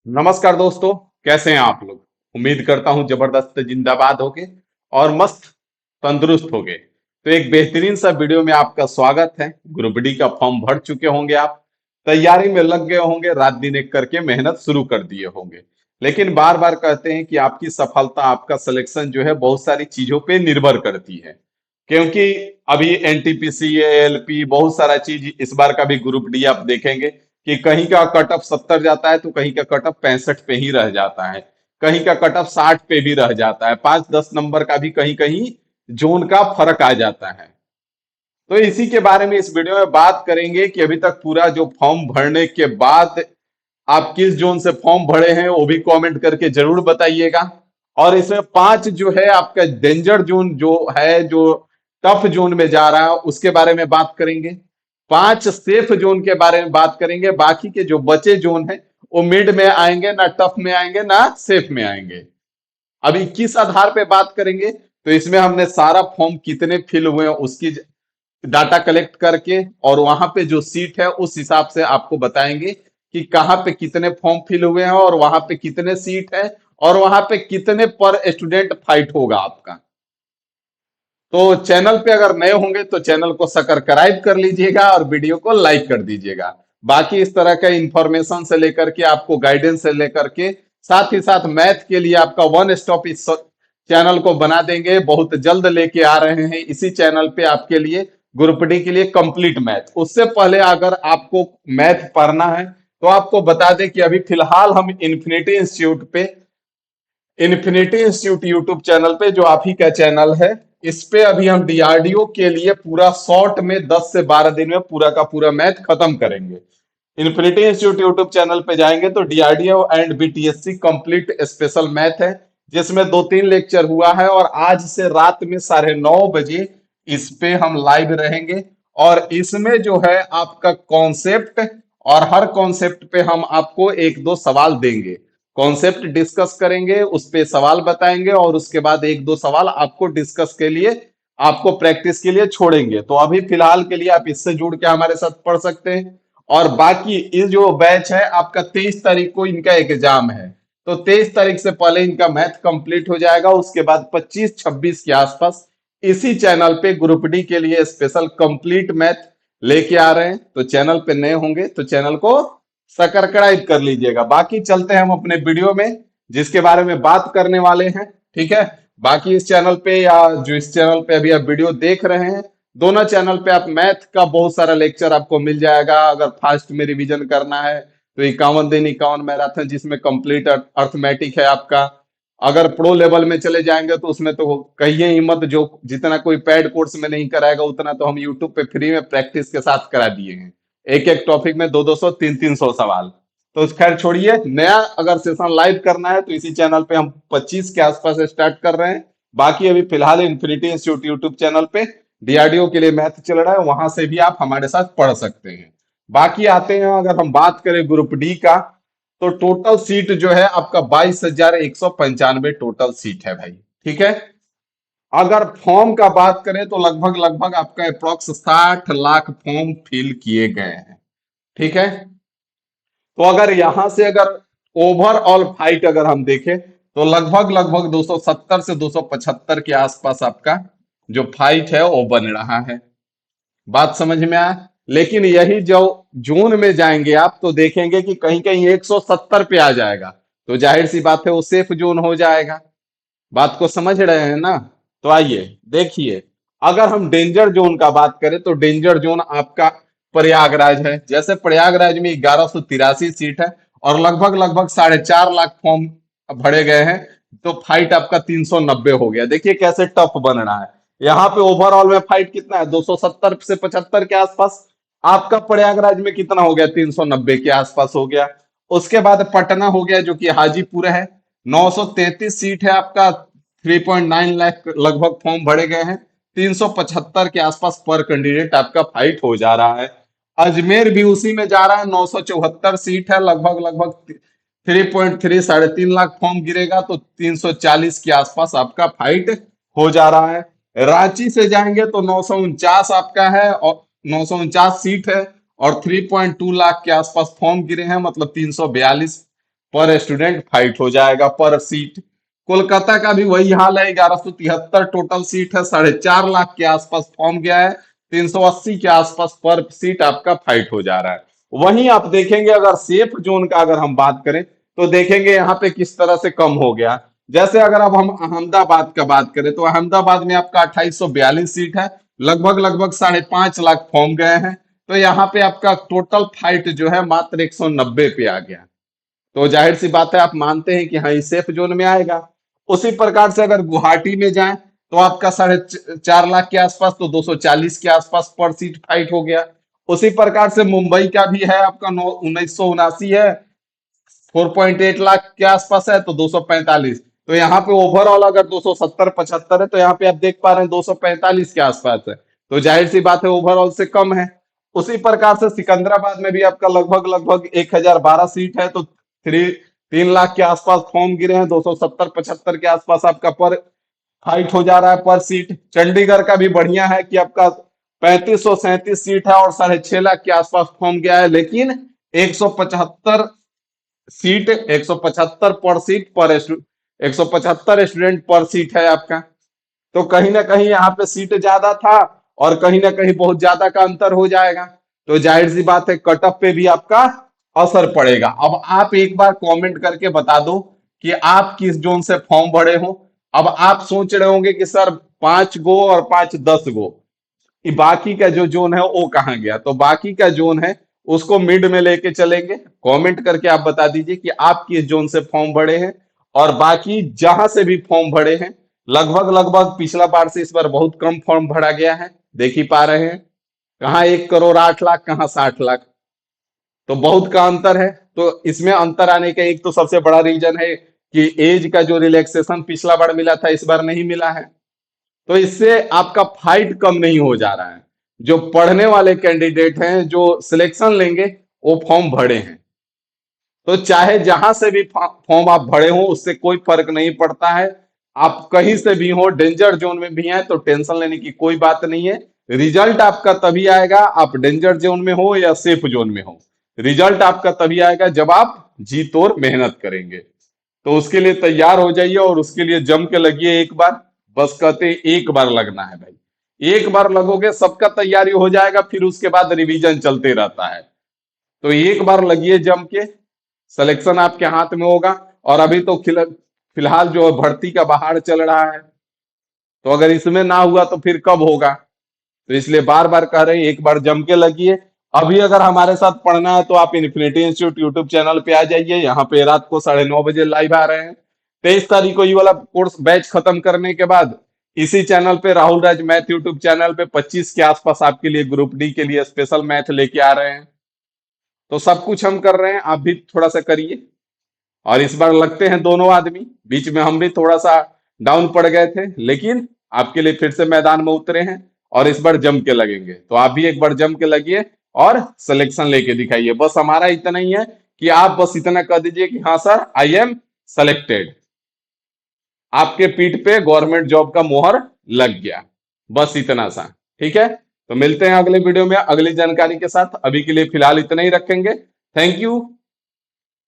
नमस्कार दोस्तों। कैसे हैं आप लोग? उम्मीद करता हूं जबरदस्त जिंदाबाद होगे और मस्त तंदुरुस्त होगे। तो एक बेहतरीन सा वीडियो में आपका स्वागत है। ग्रुप डी का फॉर्म भर चुके होंगे, आप तैयारी में लग गए होंगे, रात दिन एक करके मेहनत शुरू कर दिए होंगे। लेकिन बार बार कहते हैं कि आपकी सफलता, आपका सिलेक्शन जो है बहुत सारी चीजों पे निर्भर करती है। क्योंकि अभी एनटीपीसी, एएलपी, बहुत सारा चीज, इस बार का भी ग्रुप डी आप देखेंगे कि कहीं का कट ऑफ 70 जाता है तो कहीं का कट ऑफ 65 पे ही रह जाता है, कहीं का कट ऑफ 60 पे भी रह जाता है, 5-10 नंबर का भी कहीं कहीं जोन का फर्क आ जाता है। तो इसी के बारे में इस वीडियो में बात करेंगे कि अभी तक पूरा जो फॉर्म भरने के बाद आप किस जोन से फॉर्म भरे हैं वो भी कमेंट करके जरूर बताइएगा। और इसमें 5 जो है आपका डेंजर जोन जो है, जो टफ जोन में जा रहा है, उसके बारे में बात करेंगे। 5 सेफ जोन के बारे में बात करेंगे। बाकी के जो बचे जोन है वो मिड में आएंगे, ना टफ में आएंगे ना सेफ में आएंगे। अभी किस आधार पे बात करेंगे, तो इसमें हमने सारा फॉर्म कितने फिल हुए हैं उसकी डाटा कलेक्ट करके और वहां पे जो सीट है उस हिसाब से आपको बताएंगे कि कहाँ पे कितने फॉर्म फिल हुए हैं और वहां पे कितने सीट है और वहां पे कितने पर स्टूडेंट फाइट होगा आपका। तो चैनल पे अगर नए होंगे तो चैनल को सब्सक्राइब कर लीजिएगा और वीडियो को लाइक कर दीजिएगा। बाकी इस तरह का इंफॉर्मेशन से लेकर के आपको गाइडेंस से लेकर के साथ ही साथ मैथ के लिए आपका वन स्टॉप इस चैनल को बना देंगे। बहुत जल्द लेके आ रहे हैं इसी चैनल पे आपके लिए ग्रुप डी के लिए कंप्लीट मैथ। उससे पहले अगर आपको मैथ पढ़ना है तो आपको बता दें कि अभी फिलहाल हम इन्फिनिटी इंस्टीट्यूट यूट्यूब चैनल पे, जो आप ही का चैनल है, इस पे अभी हम डीआरडीओ के लिए पूरा शॉर्ट में 10 से 12 दिन में पूरा का पूरा मैथ खत्म करेंगे। इन्फिनिटी इंस्टीट्यूट यूट्यूब चैनल पे जाएंगे तो DRDO and BTSC complete special math है, जिसमें 2-3 लेक्चर हुआ है और आज से रात में 9:30 बजे इस पे हम लाइव रहेंगे। और इसमें जो है आपका कॉन्सेप्ट, और हर कॉन्सेप्ट पे हम आपको एक दो सवाल देंगे। कॉन्सेप्ट डिस्कस करेंगे, उस पे सवाल बताएंगे और उसके बाद एक दो सवाल आपको डिस्कस के लिए, आपको प्रैक्टिस के लिए छोड़ेंगे। तो अभी फिलहाल के लिए आप इससे जुड़ के हमारे साथ पढ़ सकते हैं। और बाकी ये जो बैच है आपका 23 तारीख को इनका एग्जाम है, तो 23 तारीख से पहले इनका मैथ कंप्लीट हो जाएगा। उसके बाद 25-26 के आसपास इसी चैनल पे ग्रुप डी के लिए स्पेशल कंप्लीट मैथ लेके आ रहे हैं। तो चैनल पे नए होंगे तो चैनल को सब्सक्राइब कर लीजिएगा। बाकी चलते हैं हम अपने वीडियो में जिसके बारे में बात करने वाले हैं। ठीक है। बाकी इस चैनल पे या जो इस चैनल पे अभी आप वीडियो देख रहे हैं, दोनों चैनल पे आप मैथ का बहुत सारा लेक्चर आपको मिल जाएगा। अगर फास्ट में रिवीजन करना है तो 51 दिन 51 मैराथन, जिसमें कंप्लीट अर्थमेटिक है आपका। अगर प्रो लेवल में चले जाएंगे तो उसमें तो कहिए ही मत, जो जितना कोई पेड कोर्स में नहीं कराएगा उतना तो हम यूट्यूब पे फ्री में प्रैक्टिस के साथ करा दिए हैं। एक एक टॉपिक में 200-200 300-300 सवाल। तो खैर छोड़िए, नया अगर सेशन लाइव करना है तो इसी चैनल पे हम 25 के आसपास स्टार्ट कर रहे हैं। बाकी अभी फिलहाल इन्फिनिटी इंस्टीट्यूट यूट्यूब चैनल पे डीआरडीओ के लिए मैथ चल रहा है, वहां से भी आप हमारे साथ पढ़ सकते हैं। बाकी आते हैं, अगर हम बात करें ग्रुप डी का, तो टोटल सीट जो है आपका 22,195 टोटल सीट है भाई। ठीक है। अगर फॉर्म का बात करें तो लगभग लगभग आपका अप्रोक्स 60 लाख फॉर्म फिल किए गए हैं। ठीक है। तो अगर यहां से अगर ओवरऑल फाइट अगर हम देखें तो लगभग लगभग 270 से 275 के आसपास आपका जो फाइट है वो बन रहा है। बात समझ में आया? लेकिन यही जो जून में जाएंगे आप तो देखेंगे कि कहीं कहीं 170 पे आ जाएगा। तो जाहिर सी बात है वो सेफ जोन हो जाएगा। बात को समझ रहे हैं ना? तो आइए देखिए, अगर हम डेंजर जोन का बात करें तो डेंजर जोन आपका प्रयागराज है। जैसे प्रयागराज में 1183 सीट है और लगभग लगभग 4.5 लाख फॉर्म भरे गए हैं, तो फाइट आपका 390 हो गया। देखिए कैसे टफ बन रहा है। यहाँ पे ओवरऑल में फाइट कितना है, 270 से 75 के आसपास। आपका प्रयागराज में कितना हो गया, 390 के आसपास हो गया। उसके बाद पटना हो गया जो कि हाजीपुर है, 933 सीट है आपका, 3.9 लाख लगभग फॉर्म भरे गए हैं, 375 के आसपास पर कैंडिडेट आपका फाइट हो जा रहा है। अजमेर भी उसी में जा रहा है, 974 सीट है, लगभग लगभग 3.3 3.5 लाख फॉर्म गिरेगा तो 340 के आसपास आपका फाइट हो जा रहा है। रांची से जाएंगे तो 949 आपका है और 949 सीट है और 3.2 लाख के आसपास फॉर्म गिरे हैं, मतलब 342 पर स्टूडेंट फाइट हो जाएगा पर सीट। कोलकाता का भी वही हाल है, 1173 टोटल सीट है, 4.5 लाख के आसपास फॉर्म गया है, 380 के आसपास पर सीट आपका फाइट हो जा रहा है। वहीं आप देखेंगे अगर सेफ जोन का अगर हम बात करें तो देखेंगे यहाँ पे किस तरह से कम हो गया। जैसे अगर अब हम अहमदाबाद का बात करें तो अहमदाबाद में आपका 2842 सीट है, लगभग लगभग 5.5 लाख फॉर्म गए हैं। तो यहाँ पे आपका टोटल फाइट जो है मात्र 190 पे आ गया। तो जाहिर सी बात है आप मानते हैं कि हाँ ये सेफ जोन में आएगा। उसी प्रकार से अगर गुवाहाटी में जाएं तो आपका 4.5 लाख के आसपास, तो 240 के आसपास पर सीट फाइट हो गया। उसी प्रकार से मुंबई का भी है आपका 1979 है, 4.8 लाख के आसपास है, तो 245। तो यहाँ पे ओवरऑल अगर 270-75 है तो यहाँ पे आप देख पा रहे हैं 245 के आसपास है। तो जाहिर सी बात है ओवरऑल से कम है। उसी प्रकार से सिकंदराबाद में भी आपका लगभग लगभग 1012 सीट है, तो 3 लाख के आसपास फॉर्म गिरे हैं, 270-75 के आसपास आपका पर फाइट हो जा रहा है पर सीट। चंडीगढ़ का भी बढ़िया है कि आपका 3537 सीट है और 6.5 लाख के आसपास फॉर्म गया है, लेकिन 175 सीट, 175 पर सीट पर 175 स्टूडेंट पर सीट है आपका। तो कहीं ना कहीं यहाँ पे सीट ज्यादा था और कहीं ना कहीं बहुत ज्यादा का अंतर हो जाएगा। तो जाहिर सी बात है कट ऑफ पे भी आपका असर पड़ेगा। अब आप एक बार कमेंट करके बता दो कि आप किस जोन से फॉर्म भरे हो। अब आप सोच रहे होंगे कि सर 5 गो और 5 10 गो, कि बाकी का जो जोन है वो कहाँ गया। तो बाकी का जोन है उसको मिड में लेके चलेंगे। कमेंट करके आप बता दीजिए कि आप किस जोन से फॉर्म भरे हैं, और बाकी जहां से भी फॉर्म भरे हैं लगभग लगभग पिछला बार से इस बार बहुत कम फॉर्म भरा गया है, देख ही पा रहे हैं। कहाँ 1 करोड़ 8 लाख, कहाँ 60 लाख, तो बहुत का अंतर है। तो इसमें अंतर आने का एक तो सबसे बड़ा रीजन है कि एज का जो रिलैक्सेशन पिछला बार मिला था इस बार नहीं मिला है। तो इससे आपका फाइट कम नहीं हो जा रहा है। जो पढ़ने वाले कैंडिडेट हैं जो सिलेक्शन लेंगे वो फॉर्म भरे हैं। तो चाहे जहां से भी फॉर्म आप भरे हो उससे कोई फर्क नहीं पड़ता है। आप कहीं से भी हो, डेंजर जोन में भी हैं तो टेंशन लेने की कोई बात नहीं है। रिजल्ट आपका तभी आएगा, आप डेंजर जोन में हो या सेफ जोन में हो, रिजल्ट आपका तभी आएगा जब आप जी तोड़ मेहनत करेंगे। तो उसके लिए तैयार हो जाइए और उसके लिए जम के लगिए एक बार। बस कहते हैं एक बार लगना है भाई, एक बार लगोगे सबका तैयारी हो जाएगा, फिर उसके बाद रिवीजन चलते रहता है। तो एक बार लगिए जम के, सिलेक्शन आपके हाथ में होगा। और अभी तो फिलहाल जो भर्ती का बहार चल रहा है, तो अगर इसमें ना हुआ तो फिर कब होगा। तो इसलिए बार बार कह रहे हैं एक बार जम के लगिए। अभी अगर हमारे साथ पढ़ना है तो आप इन्फिनिटी इंस्टीट्यूट यूट्यूब चैनल पे आ जाइए, यहाँ पे रात को 9:30 बजे लाइव आ रहे हैं। 23 तारीख को ये वाला कोर्स बैच खत्म करने के बाद इसी चैनल पे Rahul Raj math YouTube channel पे 25 के आसपास आपके लिए ग्रुप डी के लिए स्पेशल मैथ लेके आ रहे हैं। तो सब कुछ हम कर रहे हैं, आप भी थोड़ा सा करिए। और इस बार लगते हैं दोनों आदमी, बीच में हम भी थोड़ा सा डाउन पड़ गए थे, लेकिन आपके लिए फिर से मैदान में उतरे हैं और इस बार जम के लगेंगे। तो आप भी एक बार जम के लगिए और सिलेक्शन लेके दिखाइए। बस हमारा इतना ही है कि आप बस इतना कह दीजिए कि हाँ सर आई एम सेलेक्टेड, आपके पीठ पे गवर्नमेंट जॉब का मोहर लग गया। बस इतना सा, ठीक है। तो मिलते हैं अगले वीडियो में अगली जानकारी के साथ। अभी के लिए फिलहाल इतना ही रखेंगे। Thank you.